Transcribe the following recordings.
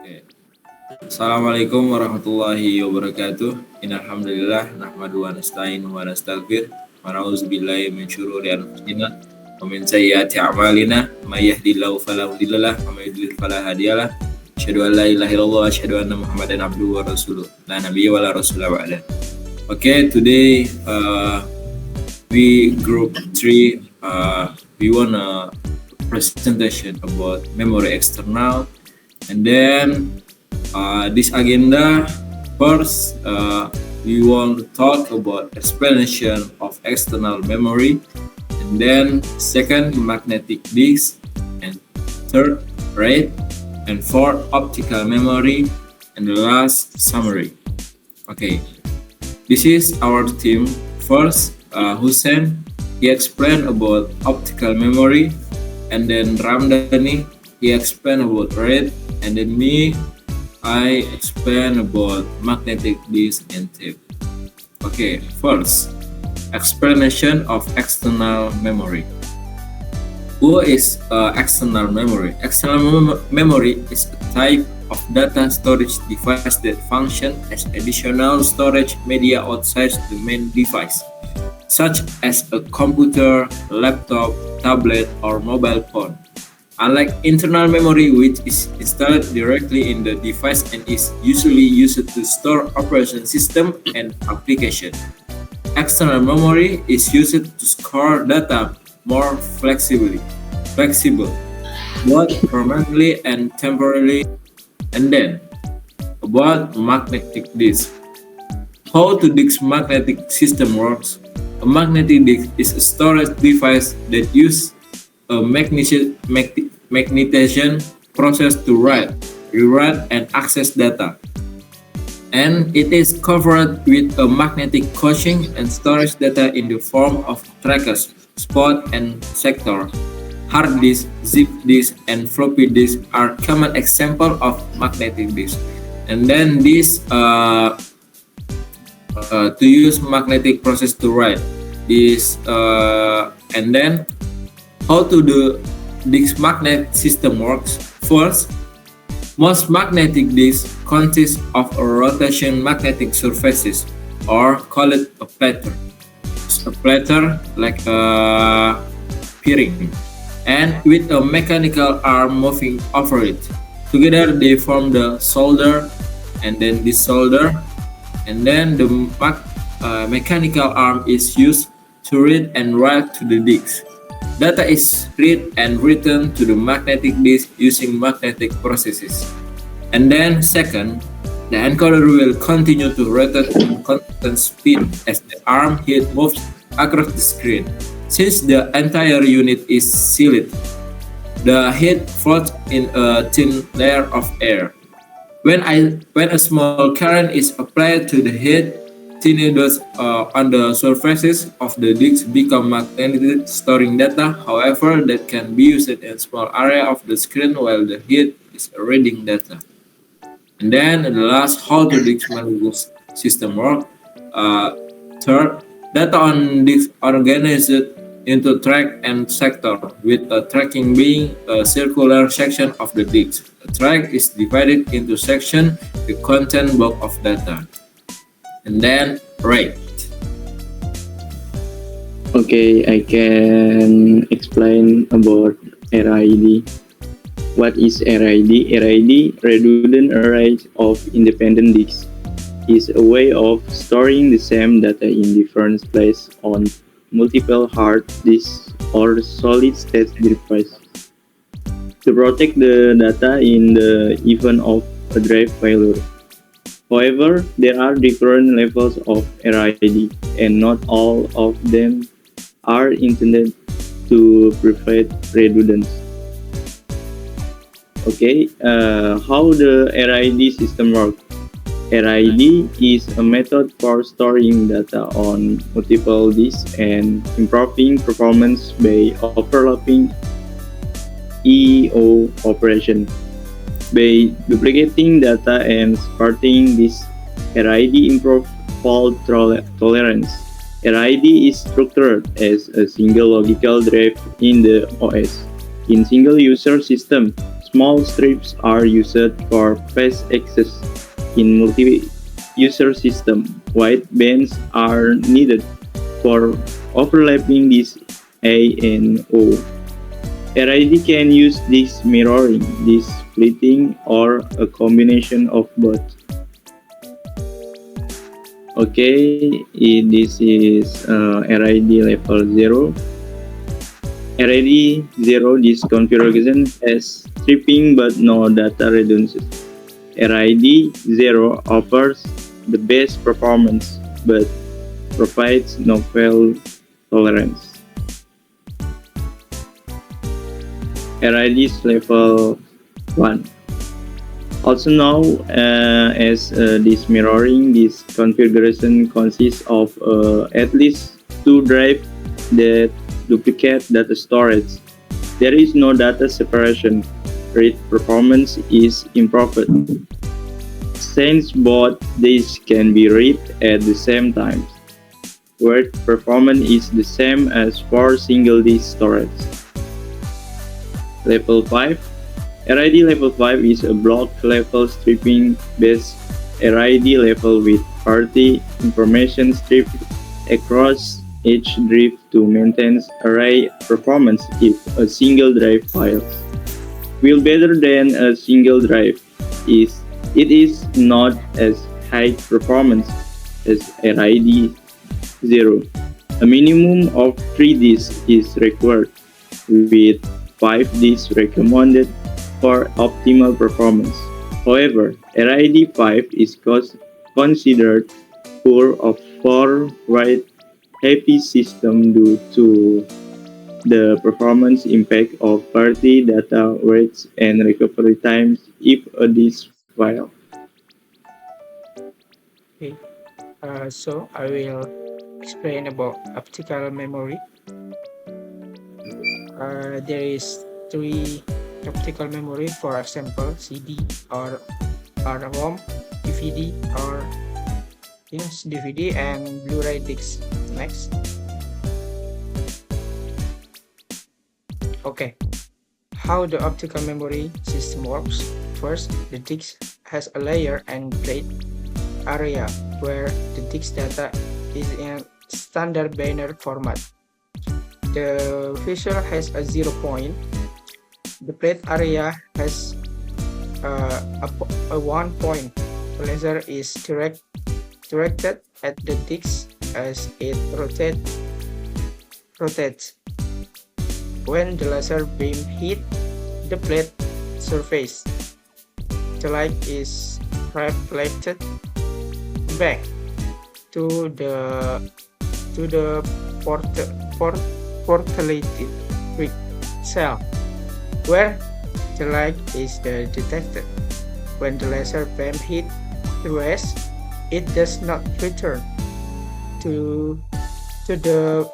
Oke. Assalamualaikum warahmatullahi wabarakatuh. Innalhamdulillah nahmadu wa nasta'inu wa nastaghfir wa na'udzubillahi min syururi anfusina wa min sayyiati a'malina may yahdihillahu fala mudhillalah wa may yudlil fala hadiyalah. Asyhadu an la ilaha illallah wa asyhadu anna Muhammadan abduhu wa rasuluh. La nabiyya wa la rasula ba'da. Okay, today we group 3 we want a presentation about memory external, and then this agenda first we want to talk about explanation of external memory, and then second magnetic disk, and third RAID, and fourth optical memory, and the last summary. Okay, this is our team. First Hussein, he explained about optical memory, and then Ramdhani, he explained about RAID, and then me, I explain about magnetic disk and tape. Okay, first, explanation of external memory. What is external memory? External memory is a type of data storage device that function as additional storage media outside the main device, such as a computer, laptop, tablet, or mobile phone. Unlike internal memory, which is installed directly in the device and is usually used to store operation system and application, external memory is used to store data more flexible, both permanently and temporarily. And then, about magnetic disk. How the disk magnetic system works? A magnetic disk is a storage device that uses a magnetization process to write, rewrite, and access data. And it is covered with a magnetic coating and storage data in the form of trackers, spot, and sector. Hard disk, zip disk, and floppy disk are common examples of magnetic disk. And then this to use magnetic process to write this, and then how to do disk magnet system works. First, most magnetic disks consist of a rotation magnetic surfaces, or call it a platter. A platter like a bearing, and with a mechanical arm moving over it. Together they form the solder, and then this solder, and then the mechanical arm is used to read and write to the disk. Data is read and written to the magnetic disk using magnetic processes. And then second, the encoder will continue to rotate at constant speed as the arm head moves across the screen. Since the entire unit is sealed, the head floats in a thin layer of air. When a small current is applied to the head, tiny dots on the surfaces of the disk become magnetic, storing data, however, that can be used in a small area of the screen while the head is reading data. And then the last, how the disk management system work. Third, data on disk organized into track and sector, with a tracking being a circular section of the disk. A track is divided into section, the content block of data. And then RAID. Okay, I can explain about RAID. What is RAID? RAID, Redundant Array of Independent Disks, is a way of storing the same data in different places on multiple hard disks or solid-state devices to protect the data in the event of a drive failure. However, there are different levels of RAID, and not all of them are intended to prevent redundancy. Okay, how the RAID system works? RAID is a method for storing data on multiple disks and improving performance by overlapping EO operation. By duplicating data and sparking this, RAID improves fault tolerance. RAID is structured as a single logical drive in the OS. In single-user system, small strips are used for fast access in multi-user system. White bands are needed for overlapping these A and O. RID can use disk mirroring, disk splitting, or a combination of both. Okay, this is RID level 0. RID 0, this configuration has stripping but no data redundancy. RID 0 offers the best performance but provides no fail tolerance. RID is level 1. Also known as disk mirroring, this configuration consists of at least two drives that duplicate data storage. There is no data separation. Read performance is improved, since both disks can be read at the same time. Word performance is the same as for single disk storage. Level 5. RID level 5 is a block level stripping based RID level with party information stripped across each drive to maintain array performance if a single drive fails. Will better than a single drive it is not as high performance as RID 0. A minimum of 3 disks is required, with 5 disks recommended for optimal performance. However, RID 5 is considered poor for write-heavy systems due to the performance impact of party data rates and recovery times if a disk fails. Okay, so I will explain about optical memory. There is three optical memory, for example, CD or ROM, DVD or DVD and Blu-ray discs. Next. Okay, how the optical memory system works. First, the disk has a layer and plate area where the disk data is in standard binary format. The visual has a 0 point. The plate area has a 1 point. The laser is directed at the disk as it rotates. When the laser beam hit the plate surface, the light is reflected back to the portalated cell, where the light is detected. When the laser beam hits the rest, it does not return to the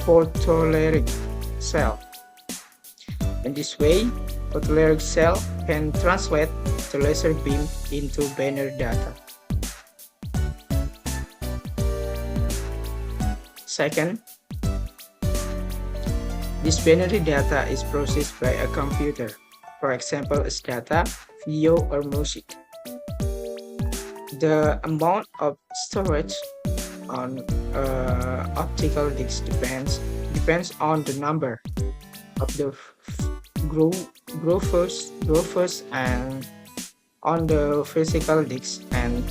photoleric cell. In this way, photoleric cell can translate the laser beam into binary data. Second, this binary data is processed by a computer, for example, as data, video, or music. The amount of storage on optical disk depends on the number of the grooves and on the physical disk and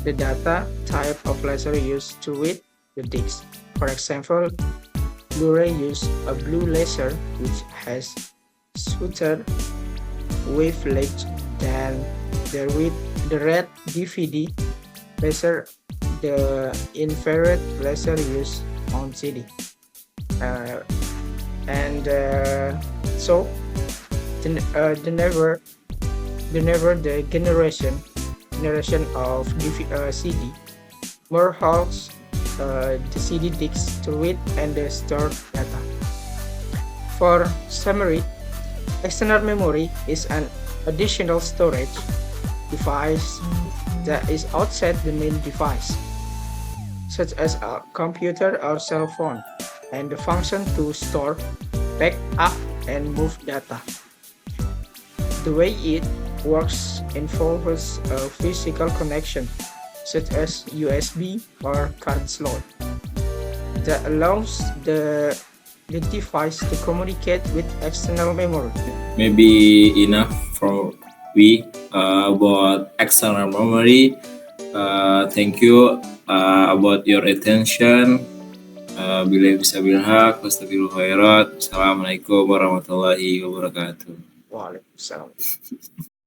the data type of laser used to read the disk. For example, Blu-ray uses a blue laser which has shorter wavelength than the red DVD laser, the infrared laser used on CD. So the generation of CD more holds the CD disks to read and store data. For summary, external memory is an additional storage device that is outside the main device, such as a computer or cell phone, and the function to store, back up, and move data. The way it works involves a physical connection, such as USB or current slot, that allows the device to communicate with external memory. Maybe enough for we about external memory. Thank you about your attention. Bila bisa bilhaq, wastafirul khairat. Assalamualaikum warahmatullahi wabarakatuh. Waalaikumsalam.